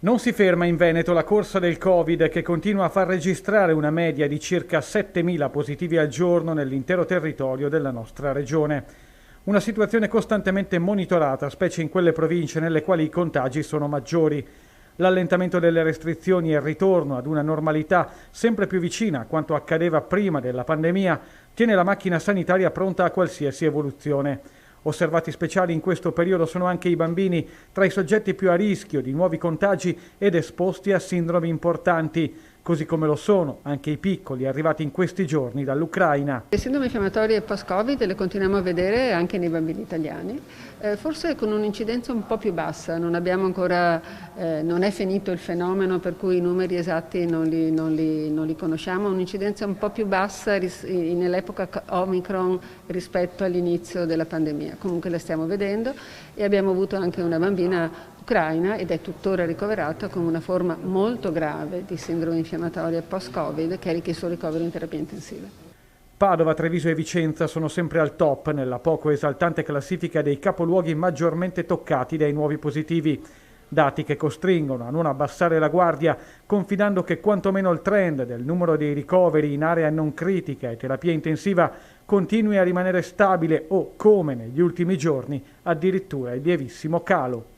Non si ferma in Veneto la corsa del Covid che continua a far registrare una media di circa 7.000 positivi al giorno nell'intero territorio della nostra regione. Una situazione costantemente monitorata, specie in quelle province nelle quali i contagi sono maggiori. L'allentamento delle restrizioni e il ritorno ad una normalità sempre più vicina a quanto accadeva prima della pandemia tiene la macchina sanitaria pronta a qualsiasi evoluzione. Osservati speciali in questo periodo sono anche i bambini, tra i soggetti più a rischio di nuovi contagi ed esposti a sindromi importanti, così come lo sono anche i piccoli arrivati in questi giorni dall'Ucraina. Le sindromi infiammatorie post-Covid le continuiamo a vedere anche nei bambini italiani, forse con un'incidenza un po' più bassa, non è finito il fenomeno per cui i numeri esatti non li conosciamo, un'incidenza un po' più bassa nell'epoca Omicron rispetto all'inizio della pandemia, comunque la stiamo vedendo e abbiamo avuto anche una bambina ucraina ed è tuttora ricoverata con una forma molto grave di sindrome infiammatoria post-Covid che ha richiesto il ricovero in terapia intensiva. Padova, Treviso e Vicenza sono sempre al top nella poco esaltante classifica dei capoluoghi maggiormente toccati dai nuovi positivi. Dati che costringono a non abbassare la guardia, confidando che quantomeno il trend del numero dei ricoveri in area non critica e terapia intensiva continui a rimanere stabile o, come negli ultimi giorni, addirittura in lievissimo calo.